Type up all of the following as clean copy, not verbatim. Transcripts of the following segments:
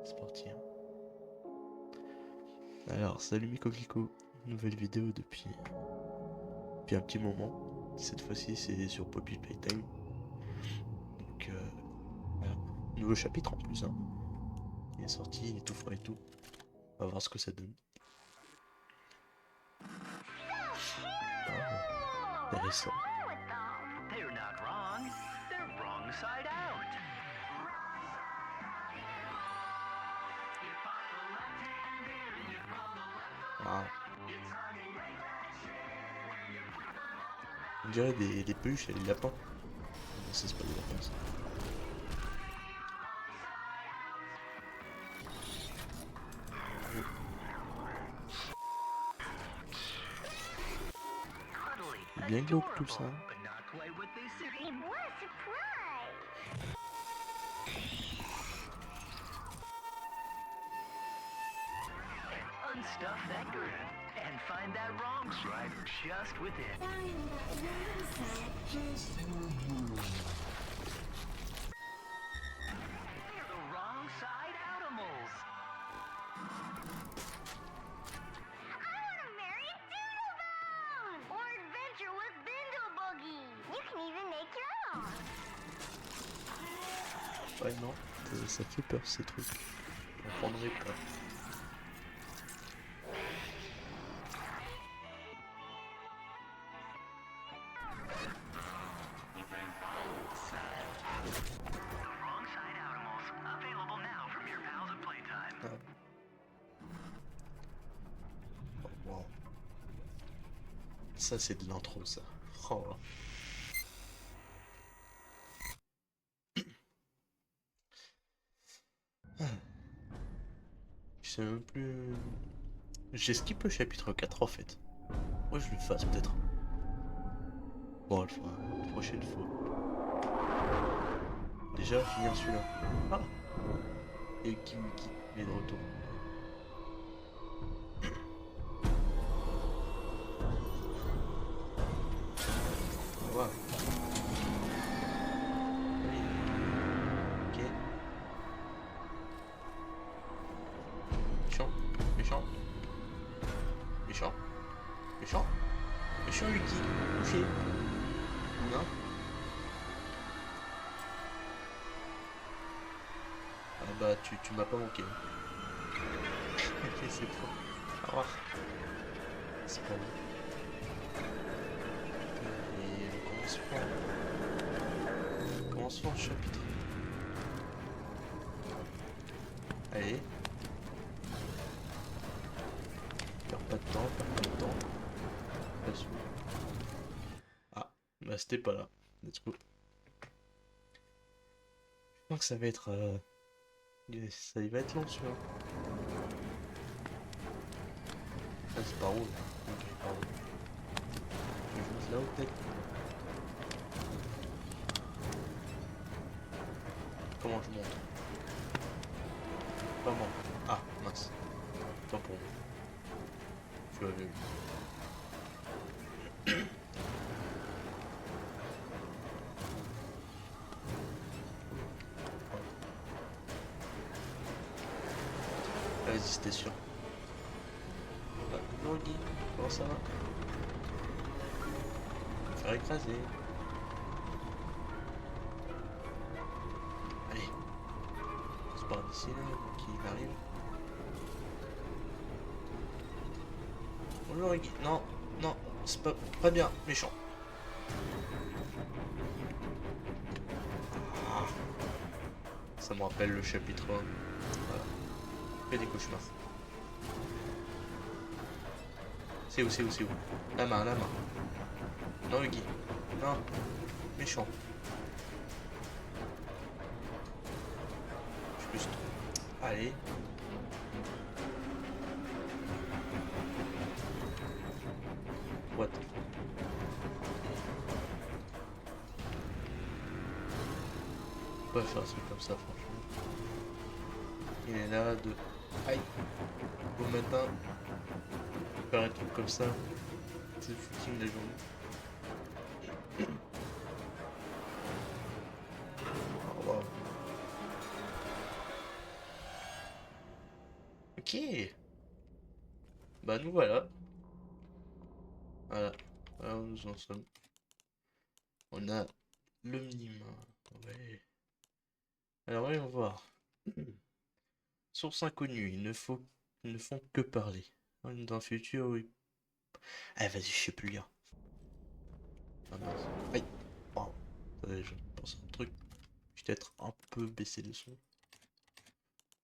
C'est parti, hein. Alors, salut mes coquelicots, nouvelle vidéo depuis un petit moment. Cette fois-ci, c'est sur Poppy Playtime. Donc, voilà. Nouveau chapitre en plus, hein. Il est sorti, il est tout frais et tout. On va voir ce que ça donne. Ah, intéressant. They're not wrong. They're wrong side out. Ah. On dirait des peluches et des lapins. Non, ça, c'est pas des lapins, ça. C'est bien glauque tout ça. But not quite what they say. What a surprise! Unstuff that grin and find that wrong side just within. They're the wrong side animals. I want to marry Doodlebone! Or adventure with Bindle Boogie! You can even make your own! Ouais, non, ça fait peur ces trucs. On prendrait pas. Wrong side animals. Available now from your pals at Playtime. Ah. Oh, wow. Ça, c'est de l'intro, ça. Oh. Ah. Je sais même plus. J'ai skip le chapitre 4 en fait. Moi je le fasse peut-être. Bon, on le fera la prochaine fois. Déjà, finir celui-là. Ah. Et Wiki il est de retour. Wow. Oui. Ok. Méchant. Méchant. Méchant. Méchant. Méchant Wiki. Touché. Non. Ah bah tu m'as pas manqué. Ok, c'est toi. Au revoir. C'est pas bon. Et on commence fort le chapitre. Allez. Perds pas de temps, perds pas de temps. Passe où? Ah, bah c'était pas là. Let's go. Je pense que ça va être... ça va être long celui-là. Ah, c'est par où là? Ok, par où? Je monte là-haut peut-être. Comment je monte? Comment? Ah, mince. Tant pour moi. Je suis aveugle. Vas-y, c'était sûr. Ah, bonjour Guy, comment ça va? Je vais me faire écraser. Allez. C'est par d'ici là, qui arrive. Bonjour Guy. Non, non, c'est pas bien, méchant. Ah. Ça me rappelle le chapitre 1. Voilà. Fais des cauchemars. C'est où, c'est où, c'est où? La main, la main. Non, Guy. Non. Méchant. Juste. Allez. What? On peut pas faire un truc comme ça, franchement. Il est là de... Aïe. Bon matin. Faire un truc comme ça. C'est le footing de la journée. Oh, wow. Ok. Bah nous voilà. Voilà. Voilà où nous en sommes. On a le minimum. Ouais. Alors voyons voir. Source inconnue. Ils ne font que parler. Dans le futur, oui. Ah vas-y, je sais plus lire. Ah mince. Aïe. Oh. Attendez, je pense à un truc. Je vais peut-être un peu baisser le son.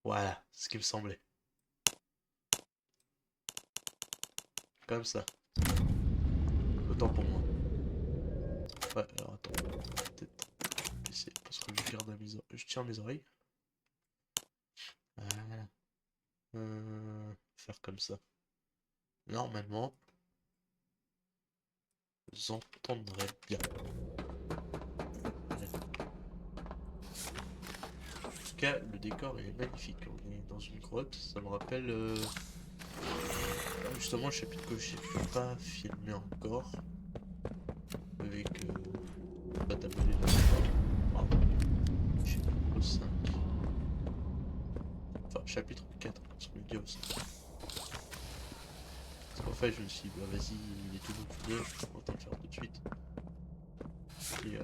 Voilà, ce qui me semblait. Comme ça. Autant pour moi. Ouais, alors attends. Peut-être baisser parce que je tiens mes oreilles. Voilà. Faire comme ça. Normalement, vous entendrez bien. Voilà. En tout cas, le décor est magnifique. On est dans une grotte. Ça me rappelle justement le chapitre que je n'ai pas filmé encore. Avec Batamel et chapitre 5. Enfin, chapitre 4, parce que le dit aussi. Parce qu'en fait, je me suis dit, bah vas-y, il est tout neuf, on va le faire tout de suite. Et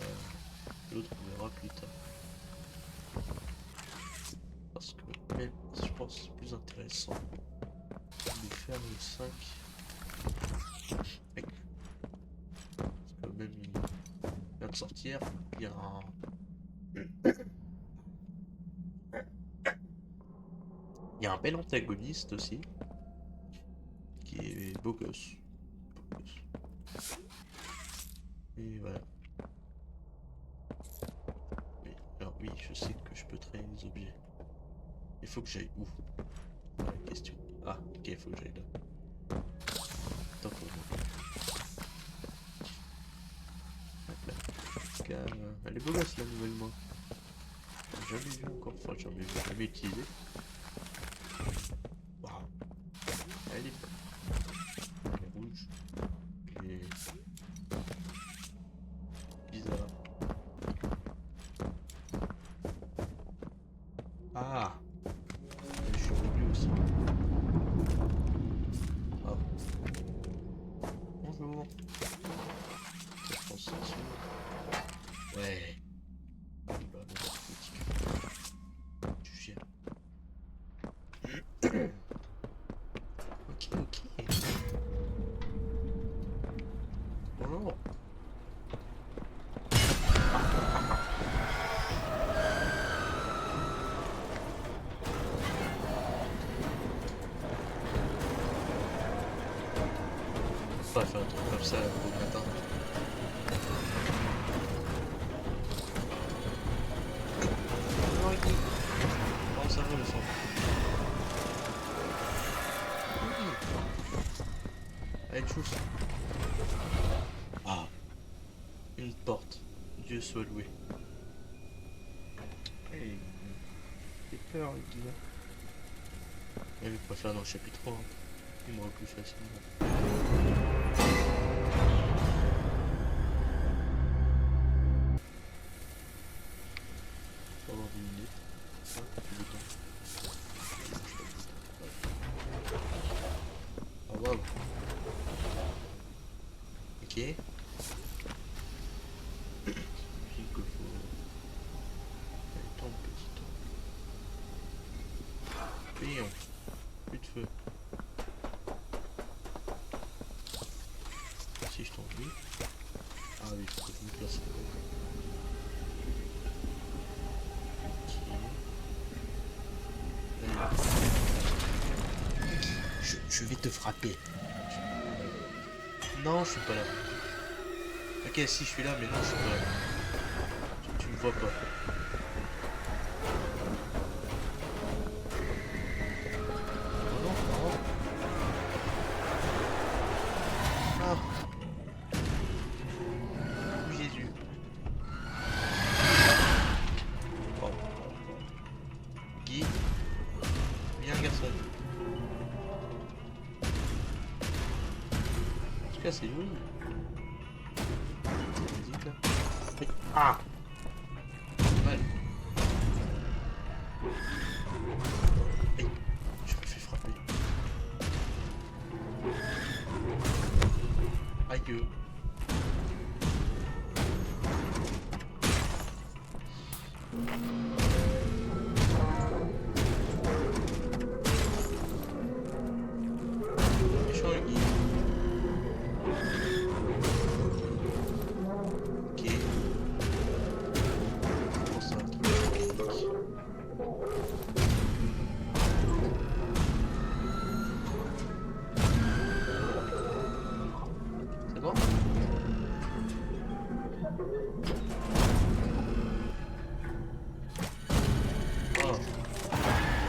l'autre, on verra plus tard. Parce que même, je pense, c'est plus intéressant de faire le 5. Parce que même, il vient de sortir, il y a un... Il y a un bel antagoniste aussi, qui est beau gosse. Beau gosse. Et voilà. Mais, alors oui, je sais que je peux traîner des objets. Il faut que j'aille où? La question. Ah, ok, il faut que j'aille là. Attends pour moi. Hop là. En tout cas, elle est beau gosse la nouvelle main. J'ai jamais vu encore, enfin jamais utilisé. Waouh. Elle est bonne. Elle est rouge. Elle est bizarre. Ah, je suis revenu aussi. Ah. Bonjour. Je pense que c'est sûr. Ouais. Bah, bon, tu gères. Ok, ok. Bonjour. Faut pas faire un truc comme ça au matin. Comment ça va le son? Ah, une chose. Ah, une porte. Dieu soit loué. Hey, j'ai peur, le gars. Il va faire dans le chapitre 3. Hein. Il m'aura plus facilement. Faut avoir 10 minutes. Ah, plus de temps. Ah, waouh. Ok. J'imagine qu'il faut... Attends, petit temps. Payons. Plus de feu. Si je t'ennuie. Ah oui, il faut que je me place. Ok. Je vais te frapper. Non, je suis pas là. Ok, si je suis là, mais non, je suis pas là. Tu me vois pas. Oh non, oh. Ah. Jésus. Oh. Guy. Viens, garçon. En tout cas, c'est joli. Cette musique là. Ah. Mal. Hey, je me fais frapper. Aïe. Méchant Guy. Ok. Comment ça, c'est bon? Oh.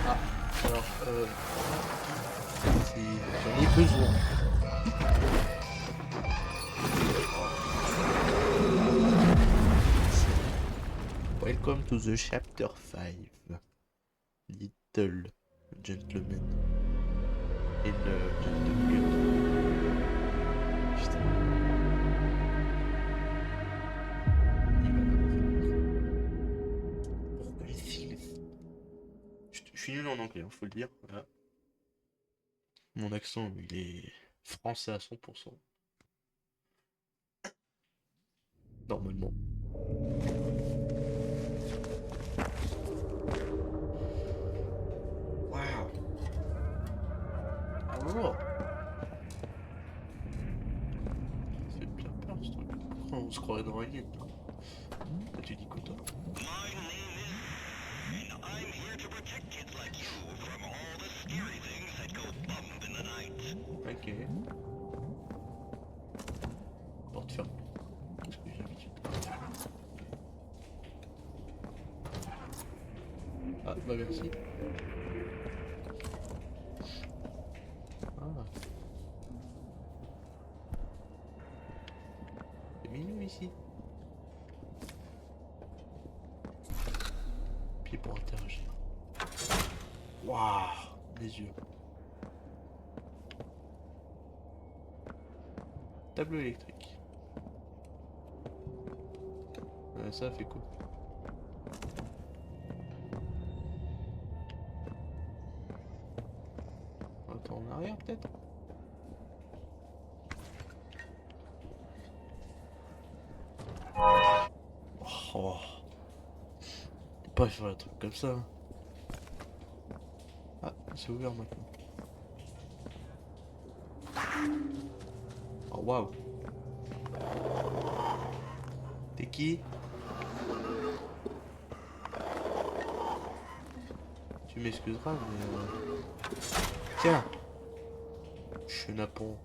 Ah, alors, j'en ai besoin. Welcome to the chapter 5. Little gentleman. Et le gentleman. Putain. Pourquoi les fils? Je suis nul en anglais, hein, faut le dire. Voilà. Mon accent, il est français à 100%. Normalement. Waouh. Alors. Ça fait bien peur ce truc. On se croirait dans Alien. Là, tu dis quoi toi? My name is, and I'm here to protect kids like you from all the scary things that go bump in the night. Ok. Porte fermée. Qu'est-ce que j'ai l'habitude? Ah, bah merci. Ah. C'est mignon ici. Pied pour interagir. Waouh, les yeux. Tableau électrique. Ouais, ça fait quoi? Attends, en arrière peut-être? Oh. Faut pas faire un truc comme ça. Ah, c'est ouvert maintenant. Oh waouh. T'es qui? Tu m'excuseras, mais tiens. Chenapon.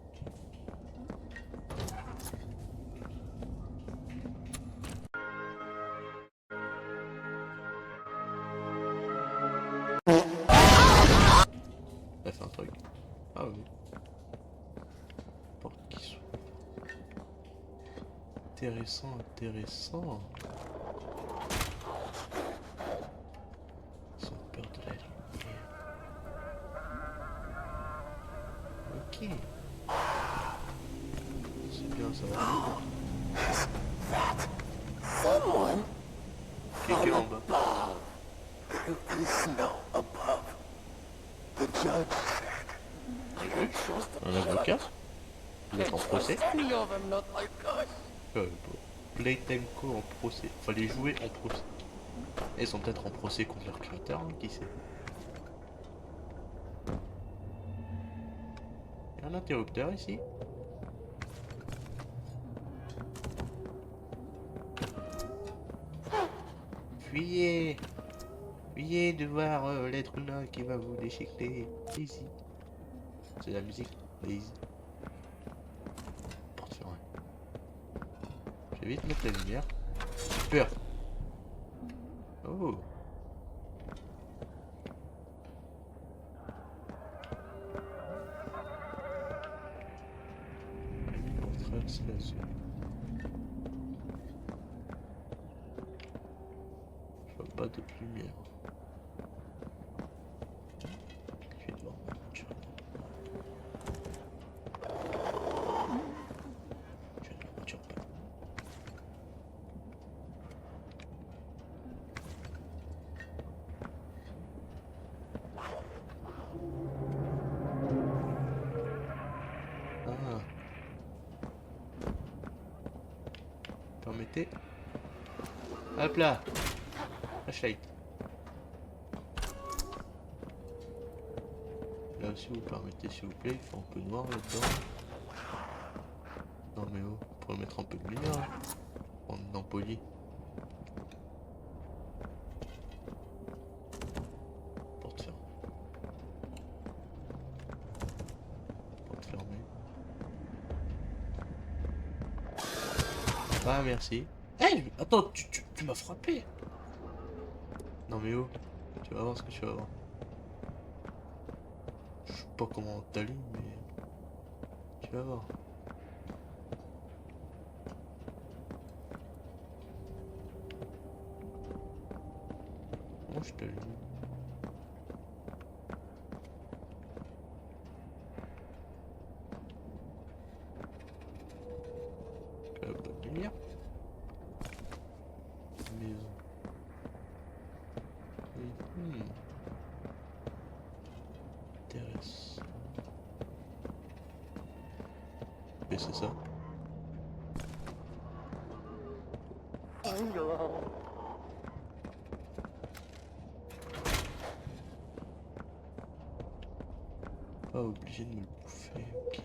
Elle fait un truc. Ah oui. Porte qui s'ouvre. Intéressant, intéressant. Ils ont peur de la lumière. Ok. C'est bien ça. Someone Quelqu'un en bas. above. There is no above. The judge said, I don't trust the Un avocat? Vous êtes en Can't procès? trust any of them, not like us. Playtime Co en procès. Fallait jouer en procès. Ils sont peut-être en procès contre leur créateur, hein, qui sait. Il y a un interrupteur ici. Fuyez! Fuyez de voir l'être humain qui va vous déchiqueter. Easy. C'est la musique. Easy. Porte fermée. Je vais vite mettre la lumière. Super. Oh. Pour traverser la zone. Je vois pas de lumière. Je vais devoir me voiture. Je vais de la voiture. Ah. arrêtez. Hop là. Flashlight. Là, si vous permettez, s'il vous plaît, il fait un peu noir là-dedans. Non mais oh, on pourrait mettre un peu de lumière. Hein. On est dans poli. Porte fermée. Porte fermée. Ah merci. Hey, attends, tu m'as frappé. Non mais oh, tu vas voir ce que tu vas voir. Je sais pas comment t'allumes, mais tu vas voir. Moi je t'allume. Pas de lumière. Maison. Intéressant. Et c'est ça. Pas obligé de me le bouffer, ok.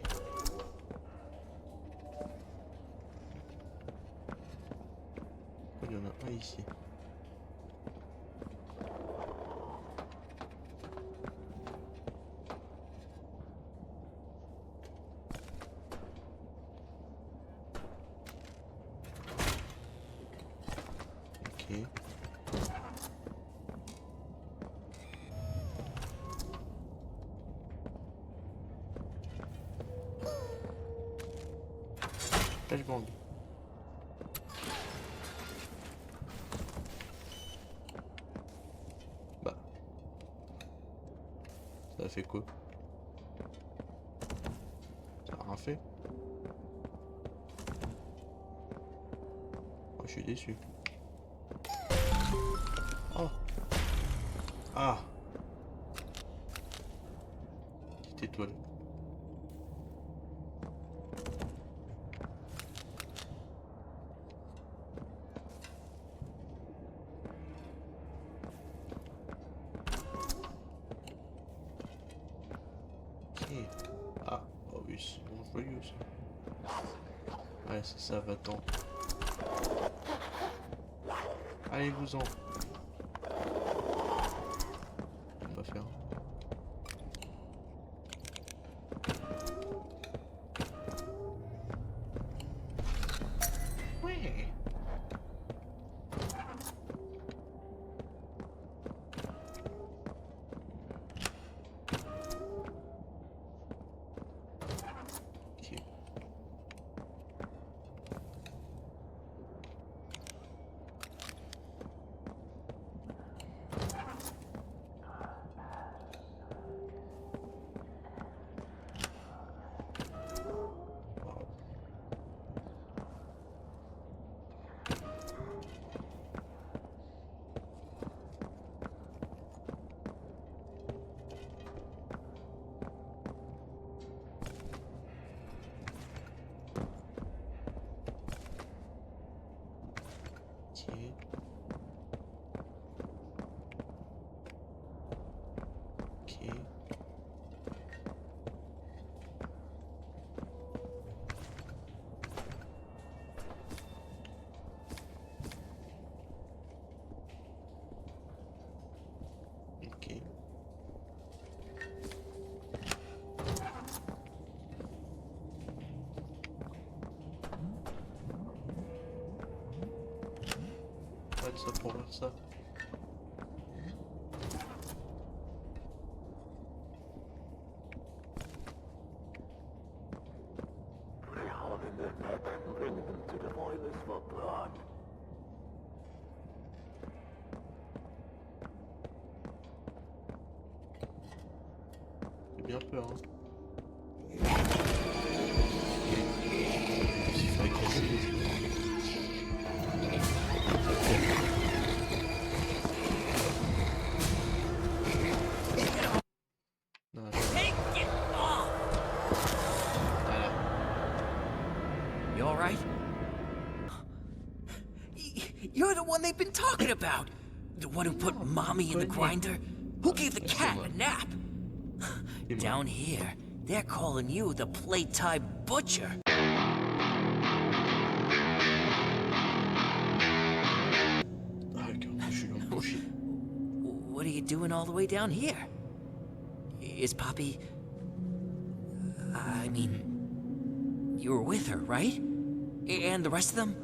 Oh, il y en a un ici. Ok. Flashbang. Bah. Ça a fait quoi? Ça a rien fait? Oh, je suis déçu. Oh. Ah. Petite étoile. Ok. Ah. Oh oui, c'est bon, joyeux ça. Ouais, c'est ça, va-t'en. Allez-vous-en. On va faire. Ouais. Ok. Ok. Ok. Ok. Pas de ça pour faire ça. Put a hole in their neck and bring them to the boilers for blood. J'ai bien peur, hein. Il faudrait casser les yeux. Non, voilà. You all right? You're the one they've been talking about. The one who put mommy in the grinder. Who gave the cat a nap? Down here, they're calling you the Playtime Butcher. D'accord, je suis embauché. What are you doing all the way down here? Is Poppy... I mean... You were with her, right? And the rest of them?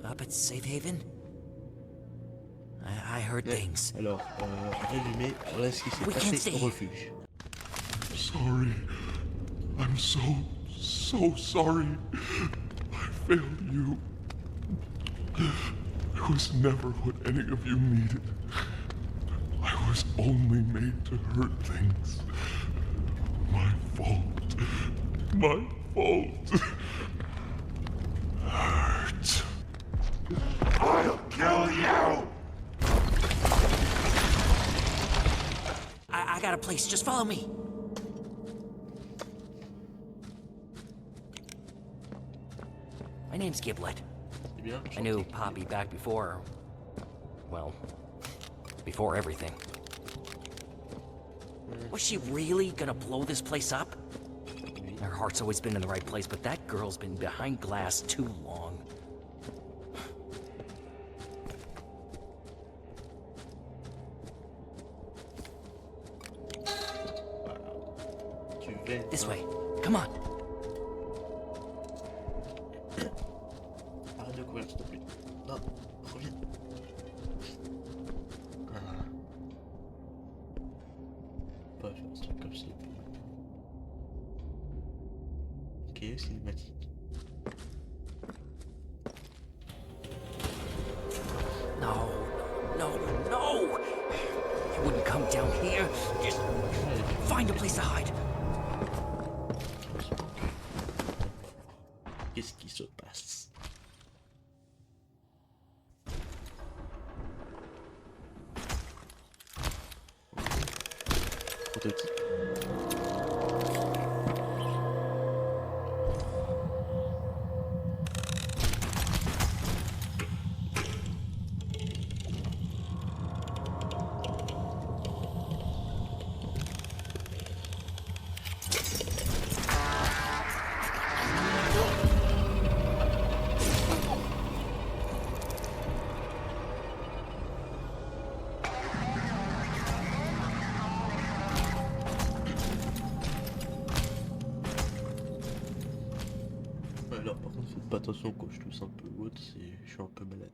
Up at Safe Haven? I heard things. Alors, résumé, voilà ce qui s'est We can't passé stay au here. refuge. Sorry. I'm so sorry. I failed you. I was never what any of you needed. I was only made to hurt things. My fault. My fault. Hurt. I'll kill you! I got a place, just follow me. My name's Giblet. C'est bien. I knew Poppy back before... well, before everything. Was she really gonna blow this place up? Her heart's always been in the right place, but that girl's been behind glass too long. Tu vais. This way. Come on. Arrête de courir, s'il te plaît. Non, reviens. Ah. Pas faire un truc comme ça. Ok, cinématique. No, no. You wouldn't come down here. Just find a place to hide. Qu'est-ce qui se passe? Prototype. Alors par contre faites pas attention quand je tousse un peu ou autre, je suis un peu malade.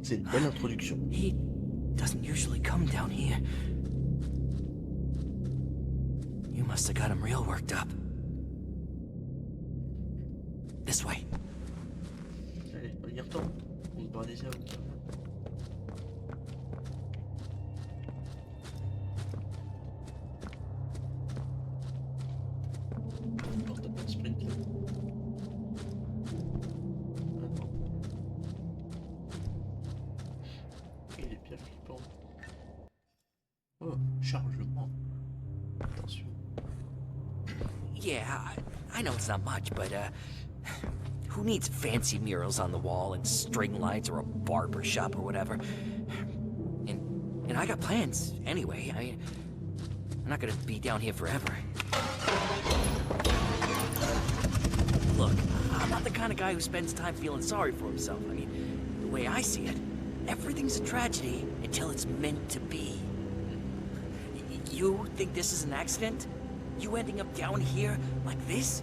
C'est une belle introduction. He doesn't usually come down here. You must have got him real worked up. This way. Allez, on y retourne. On se barre des airs. Alors t'as pas de sprint là. Attends. Il est bien flippant. Oh, chargement. Attention. Yeah, I know it's not much, but, who needs fancy murals on the wall and string lights or a barber shop or whatever? And I got plans anyway. I'm not gonna be down here forever. Look, I'm not the kind of guy who spends time feeling sorry for himself. I mean, the way I see it, everything's a tragedy until it's meant to be. You think this is an accident? You ending up down here like this?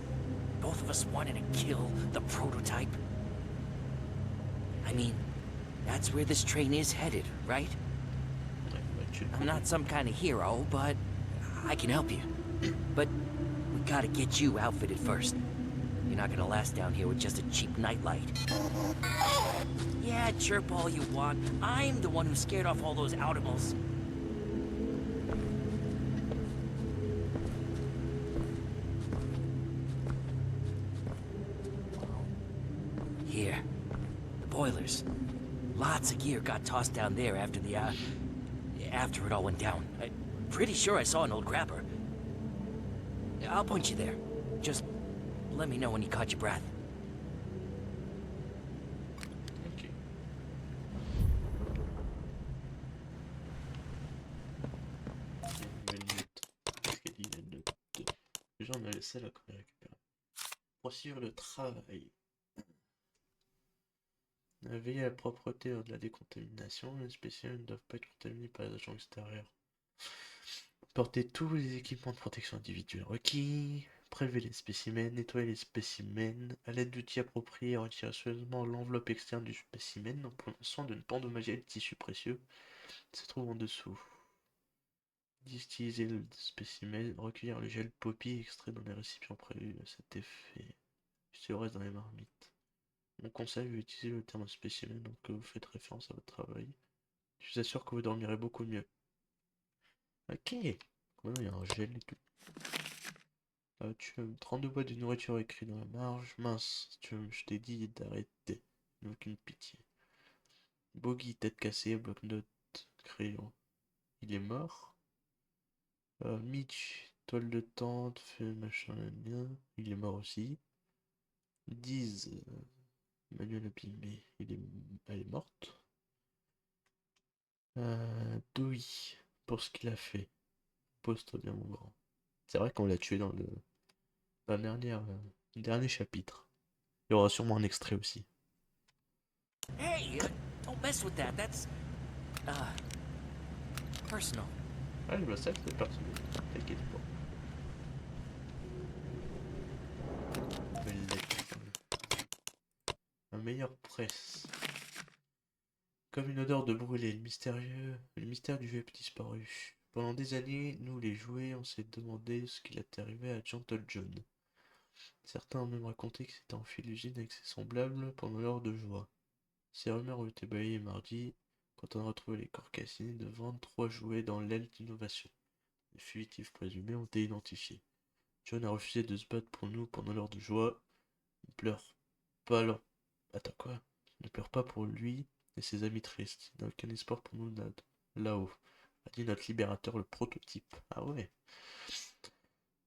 Both of us wanting to kill the prototype? I mean, that's where this train is headed, right? Ouais, bah, tu le I'm not some kind of hero, but I can help you. But we gotta get you outfitted first. You're not gonna last down here with just a cheap nightlight. Yeah, chirp all you want. I'm the one who scared off all those outimals. here. The boilers. Lots of gear got tossed down there after after it all went down. I'm pretty sure I saw an old grabber. I'll point you there. Just let me know when you caught your breath. Ok. Nouvelle note. Qu'est-ce qu'elle dit la note? Déjà on a la salle à qu'on a récupéré. Poursuivre le travail. Veiller à la propreté lors de la décontamination. Les spécimens ne doivent pas être contaminés par les agents extérieurs. Porter tous les équipements de protection individuelle requis. Prélever les spécimens, nettoyer les spécimens à l'aide d'outils appropriés et retirer soigneusement l'enveloppe externe du spécimen en prenant soin de ne pas endommager le tissu précieux qui se trouve en dessous. Distiller le spécimen, recueillir le gel poppy extrait dans les récipients prévus à cet effet. Jeter le reste dans les marmites. Mon conseil est d'utiliser le terme spécimen donc que vous faites référence à votre travail. Je vous assure que vous dormirez beaucoup mieux. Ok. Voilà, il y a un gel et tout. Tu as 32 boîtes de nourriture écrit dans la marge. Mince, je t'ai dit d'arrêter. Aucune pitié. Bogey, tête cassée, bloc-notes, crayon. Il est mort. Mitch, toile de tente, fait machin, bien. Il est mort aussi. Diz, Manuel abîmé, elle est morte. Dewey, pour ce qu'il a fait. Pose-toi bien, mon grand. C'est vrai qu'on l'a tué dans le dernier chapitre. Il y aura sûrement un extrait aussi. Hey, don't mess with that. That's personal. Ah, bah ça, c'est personnel. T'inquiète pas. Nouvelle lettre. Un meilleur presse. Comme une odeur de brûlé, le mystère du jeu est disparu. Pendant des années, nous les jouets, on s'est demandé ce qu'il est arrivé à Gentle John. Certains ont même raconté qu'il s'était enfui de l'usine avec ses semblables pendant l'heure de joie. Ces rumeurs ont été balayées mardi, quand on a retrouvé les corps calcinés de 23 jouets dans l'aile d'innovation. Les fugitifs présumés ont été identifiés. John a refusé de se battre pour nous pendant l'heure de joie. Ne pleure pas alors. Attends quoi? Ne pleure pas pour lui et ses amis tristes. Il n'a aucun espoir pour nous là-haut. A dit notre libérateur, le prototype. Ah ouais.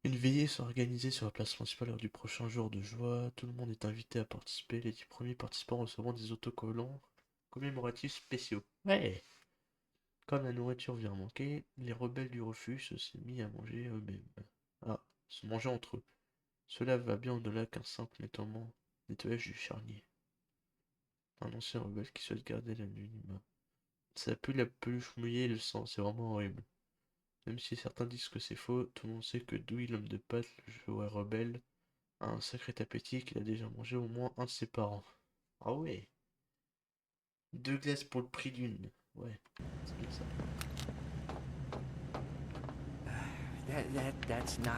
Une veillée sera organisée sur la place principale lors du prochain jour de joie. Tout le monde est invité à participer. Les 10 premiers participants recevront des autocollants commémoratifs spéciaux. Ouais. Comme la nourriture vient manquer, les rebelles du refuge se sont mis à manger eux-mêmes. Ah, se manger entre eux. Cela va bien au-delà qu'un simple nettoyage du charnier. Un ancien rebelle qui souhaite garder l'anonymat. Ça pue la peluche mouillée et le sang, c'est vraiment horrible. Même si certains disent que c'est faux, tout le monde sait que Dewey, l'homme de pâte, le joueur rebelle, a un sacré appétit qu'il a déjà mangé au moins un de ses parents. Ah ouais. 2 glaces pour le prix d'une. Ouais, c'est bien ça.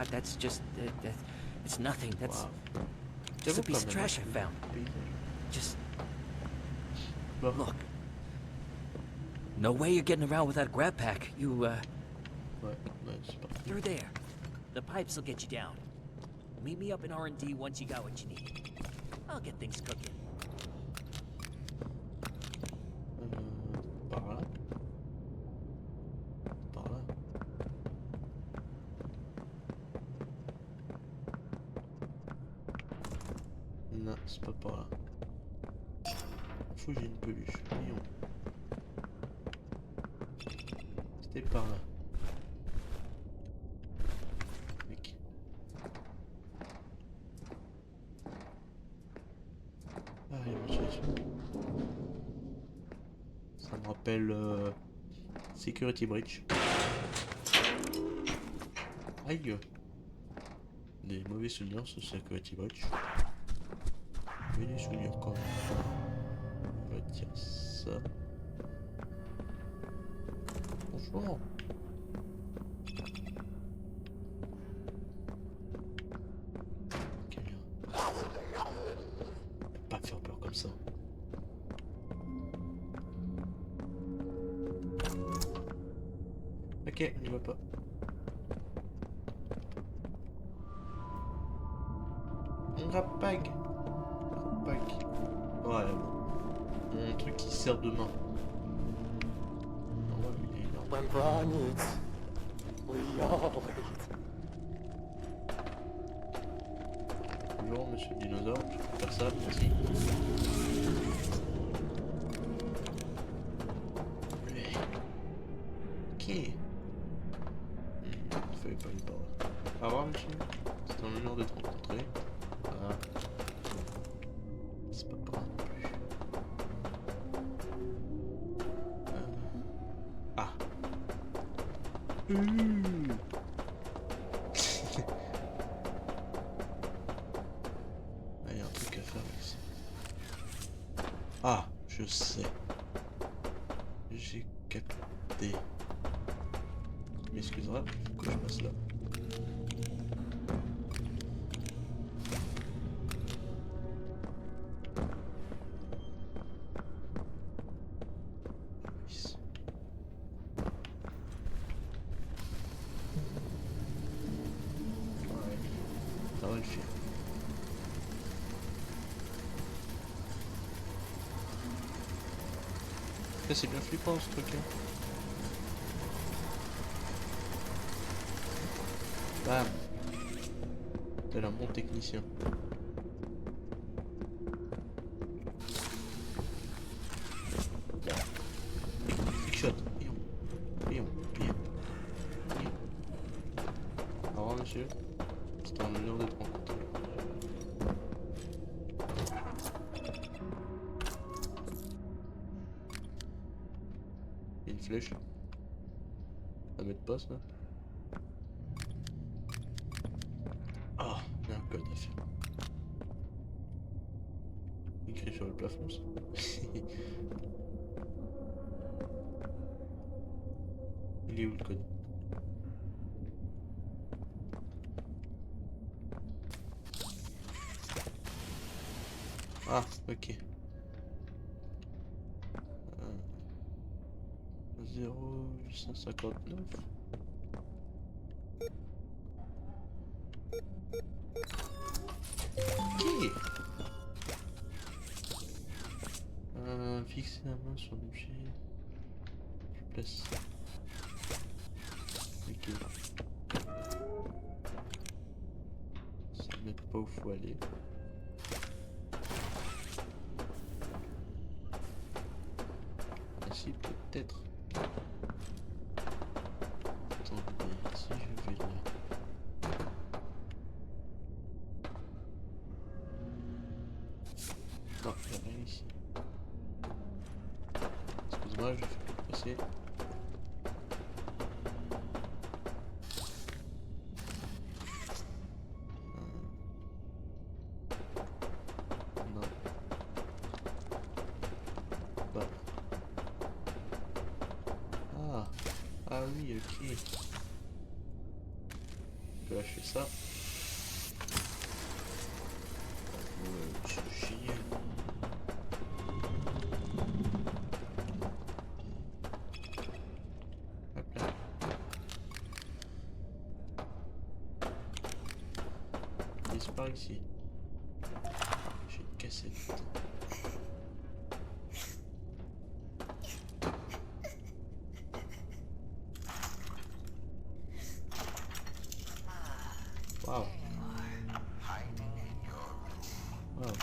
That's just, it's nothing. That's Wow. just a piece of trash I found. Just Bon. look. No way you're getting around without a grab pack. Ouais, c'est parti. Through there. The pipes will get you down. Meet me up in R&D once you got what you need. I'll get things cooking. Par là. Par là. Non, c'est pas par là. Faut que j'ai une peluche. Voyons. C'était par là. Mec. Ah, il y a mon solution. Ça me rappelle Security Breach. Aïe. Des mauvais souvenirs sur Security Breach. Mais des souvenirs quand même. On va dire ça. Bonjour. Ok, bien. Pas me faire peur comme ça. Ok, on y va pas. Un rapag. Rapag. Ouais, mon truc qui sert de main. Ah ouais, mais il est énorme. When Bra needs, we all wait. Bonjour monsieur le dinosaure, je peux faire ça, merci. Ok. Il fallait pas le parler. Au revoir monsieur, c'est un honneur de te rencontrer. Voilà. C'est pas pour non plus. Ah. Il y a un truc à faire ici. Ah, je sais. J'ai capté. Tu m'excuseras, faut que je passe là. Ici. Ouais, ça va le faire. C'est bien flippant ce truc là. Bam. Tel un bon technicien. Trickshot. Pion. Pion. Pion. Pion. Au revoir monsieur. C'était un honneur de te rencontrer. Une flèche. Ça met de poste là. Ah, il y a un code à faire. Écrit sur le plafond ça. Il est où le code? Ah, ok. 0,859. Ok. Fixer la main sur l'objet. Je place ça. Ok. Ça ne met pas où faut aller. Ah si, peut-être. Attendez, si je vais là. Non, il n'y a rien ici. Excuse-moi, je vais faire que passer. Non. Bah. Ah. Ah oui, ok. Je peux lâcher ça. Ouais, c'est génial. Hop là. Il disparaît ici. J'ai une cassette. Wow. Hiding in your room, Wow.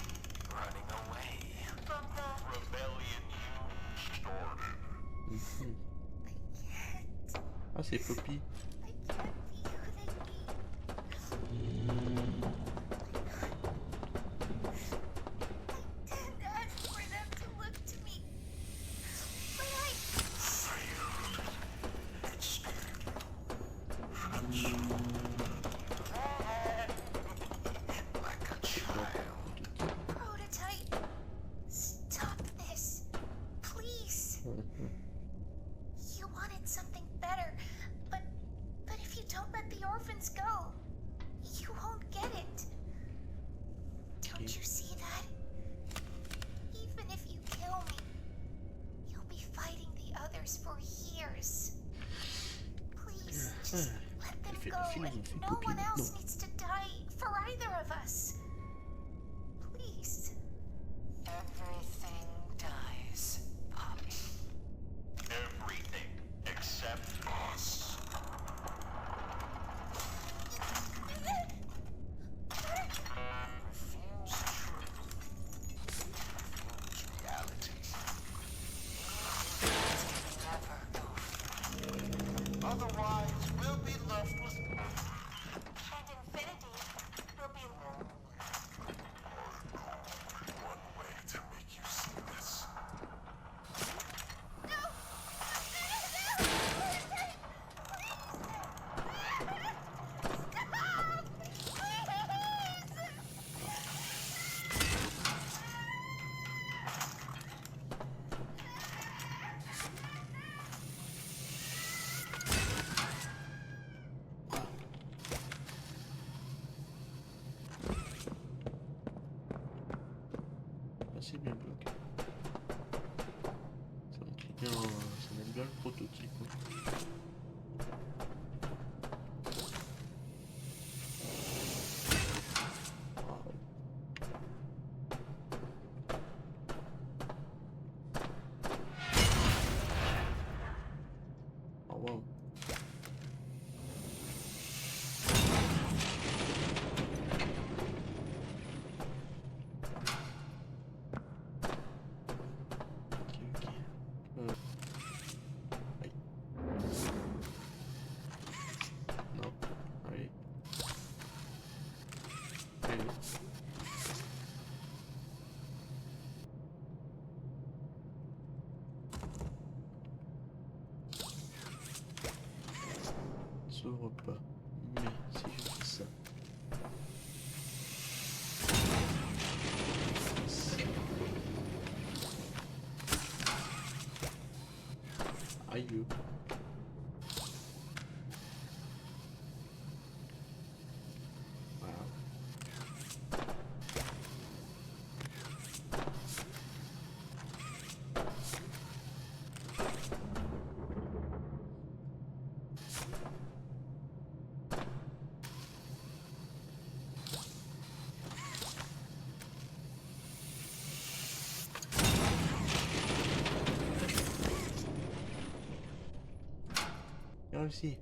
running away from the rebellion you started. Mhm. Ah, c'est Poppy. I can't be who they need. I didn't ask for them to look to me. But I... Like a child. Prototype, stop this. Please. You wanted something better, but if you don't let the orphans go, you won't get it. Don't you see that? Even if you kill me, you'll be fighting the others for years. Please, just let them fait go, la file, and il fait no Poppy one else maintenant. needs to die for either of us. Please. Every assez bien bloqué. Ça montre bien, ça montre bien le prototype. Hein. Oh wow. Ok, ok. Aïe. Non. Allez. Allez. S'ouvre pas. Mais si je fais ça. Aïe. Voilà. Bien réussi.